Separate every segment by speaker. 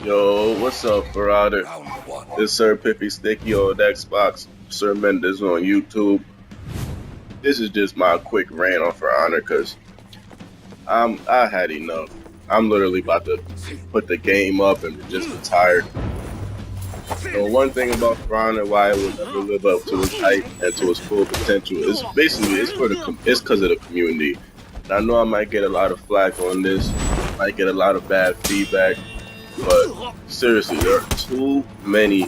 Speaker 1: Yo, what's up, Farada? This Sir Pippy Sticky on Xbox, Sir Mendes on YouTube. This is just my quick rant on For Honor because I had enough. I'm literally about to put the game up and just retire. One thing about For Honor, why it will never live up to its height and to its full potential is basically it's because of the community. And I know I might get a lot of flack on this, might get a lot of bad feedback, but seriously, there are too many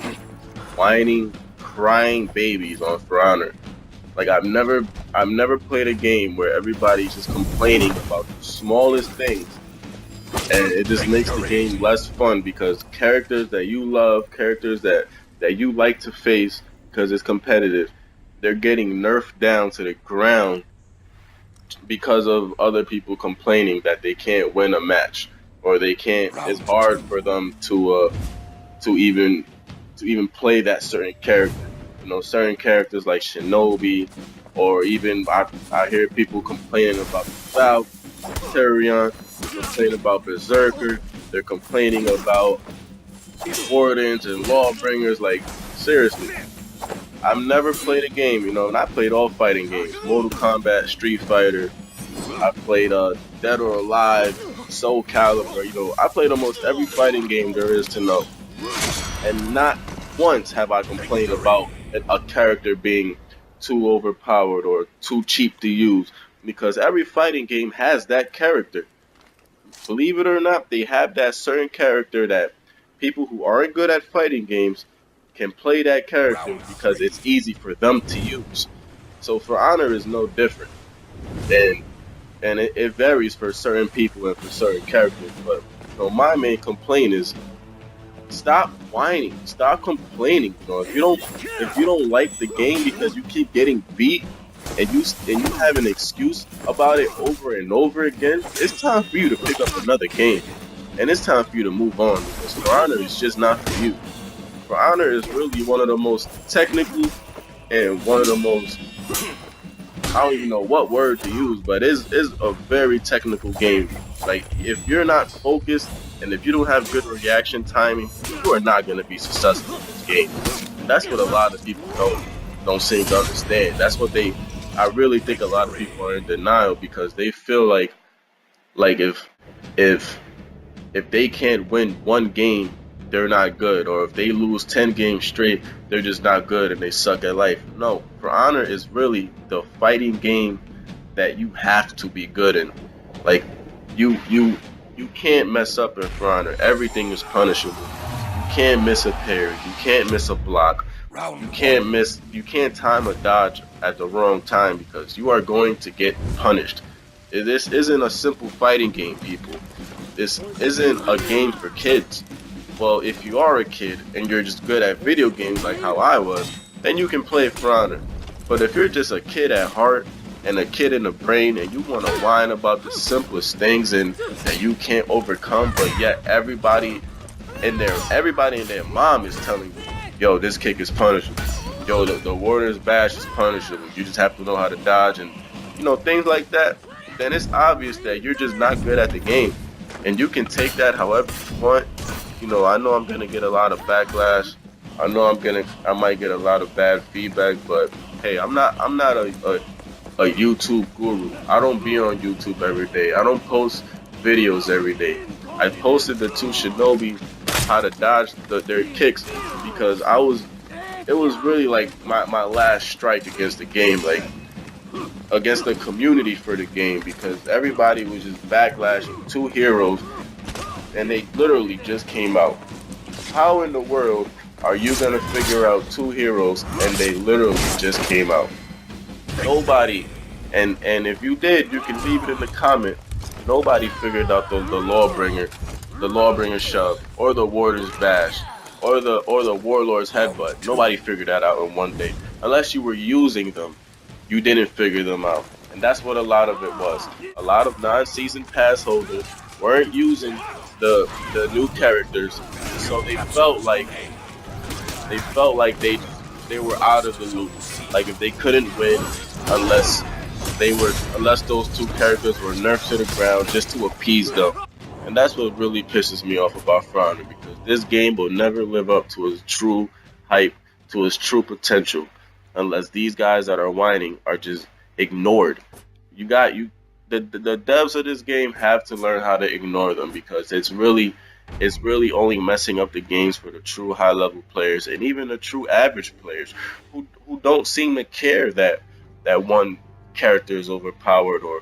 Speaker 1: whining, crying babies on For Honor. Like I've never played a game where everybody's just complaining about the smallest things, and it just makes the game less fun because characters that you love, characters that you like to face because it's competitive, they're getting nerfed down to the ground because of other people complaining that they can't win a match or they can't. It's hard for them to even play that certain character. Certain characters like Shinobi, or even I hear people complaining about Valk, Tyrion, complaining about Berserker. They're complaining about Wardens and Lawbringers. Like, seriously, I've never played a game, and I played all fighting games: Mortal Kombat, Street Fighter. I played Dead or Alive, Soul Calibur. I played almost every fighting game there is to know, and not once have I complained about a character being too overpowered or too cheap to use, because every fighting game has that character. Believe it or not, they have that certain character that people who aren't good at fighting games can play that character because it's easy for them to use. So For Honor is no different, and it varies for certain people and for certain characters. But my main complaint is, stop whining, stop complaining. If you don't like the game because you keep getting beat and you have an excuse about it over and over again, it's time for you to pick up another game, and it's time for you to move on, because For Honor is just not for you. For Honor is really one of the most technical and one of the most, I don't even know what word to use, but it's a very technical game. Like, if you're not focused and if you don't have good reaction timing, you are not going to be successful in this game. And that's what a lot of people don't seem to understand. I really think a lot of people are in denial because they feel like if they can't win one game, they're not good, or if they lose 10 games straight, they're just not good and they suck at life. No, For Honor is really the fighting game that you have to be good in. Like, you can't mess up in For Honor. Everything is punishable. You can't miss a parry. You can't miss a block. You can't time a dodge at the wrong time because you are going to get punished. This isn't a simple fighting game, people. This isn't a game for kids. Well, if you are a kid and you're just good at video games like how I was, then you can play For Honor. But if you're just a kid at heart and a kid in the brain and you want to whine about the simplest things and that you can't overcome, but yet everybody and their mom is telling you, yo, this kick is punishable. Yo, the Warriors bash is punishable. You just have to know how to dodge and things like that. Then it's obvious that you're just not good at the game, and you can take that however you want. I know I'm gonna get a lot of backlash. I know I might get a lot of bad feedback, but hey, I'm not a YouTube guru. I don't be on YouTube every day. I don't post videos every day. I posted the two Shinobi how to dodge their kicks because it was really like my last strike against the game, like against the community for the game, because everybody was just backlashing two heroes and they literally just came out. How in the world are you gonna figure out two heroes and they literally just came out? Nobody, and if you did, you can leave it in the comment. Nobody figured out the Lawbringer shove, or the Warder's bash, or the Warlord's headbutt. Nobody figured that out in one day. Unless you were using them, you didn't figure them out. And that's what a lot of it was. A lot of non-season pass holders weren't using the new characters, so they felt like they were out of the loop. Like, if they couldn't win unless those two characters were nerfed to the ground just to appease them. And that's what really pisses me off about For Honor, because this game will never live up to its true hype, to its true potential, unless these guys that are whining are just ignored. You got you the devs of this game have to learn how to ignore them, because it's really only messing up the games for the true high level players and even the true average players who don't seem to care that one character is overpowered, or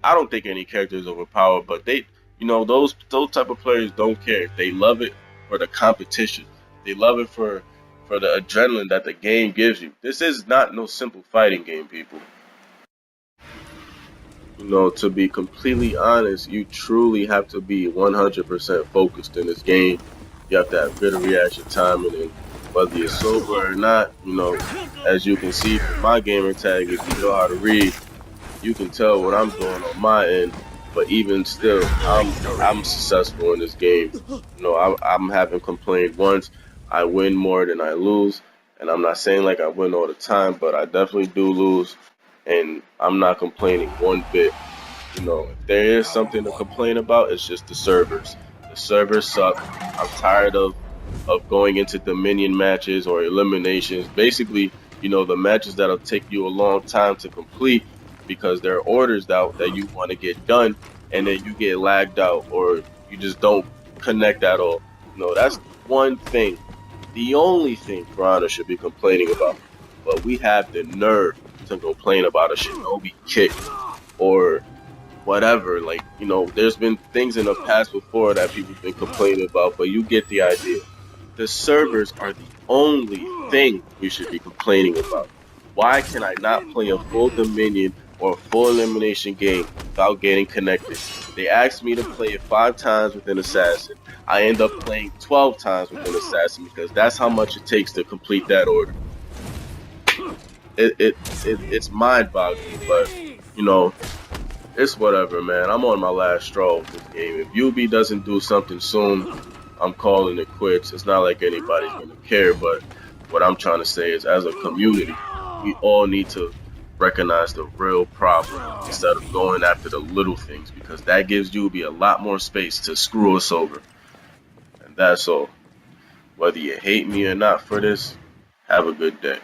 Speaker 1: I don't think any character is overpowered, but those type of players don't care. They love it for the competition. They love it for the adrenaline that the game gives you. This is not no simple fighting game, people. To be completely honest, you truly have to be 100% focused in this game. You have to have good reaction time, and whether you're sober or not, as you can see from my gamer tag, if you know how to read, you can tell what I'm doing on my end. But even still, I'm successful in this game. I'm having complained once. I win more than I lose, and I'm not saying like I win all the time, but I definitely do lose, and I'm not complaining one bit. If there is something to complain about, it's just the servers. The servers suck. I'm tired of going into Dominion matches or eliminations. Basically, the matches that'll take you a long time to complete because there are orders out that you want to get done, and then you get lagged out or you just don't connect at all. That's one thing. The only thing For Honor should be complaining about. But we have the nerve to complain about a Shinobi kick or whatever. Like, there's been things in the past before that people have been complaining about, but you get the idea. The servers are the only thing we should be complaining about. Why can I not play a full Dominion or a full elimination game without getting connected? They asked me to play it 5 times with an assassin. I end up playing 12 times with an assassin because that's how much it takes to complete that order. It's mind-boggling, but it's whatever, man. I'm on my last straw with this game. If UB doesn't do something soon, I'm calling it quits. It's not like anybody's going to care, but what I'm trying to say is, as a community, we all need to recognize the real problem instead of going after the little things, because that gives UB a lot more space to screw us over. And that's all. Whether you hate me or not for this, have a good day.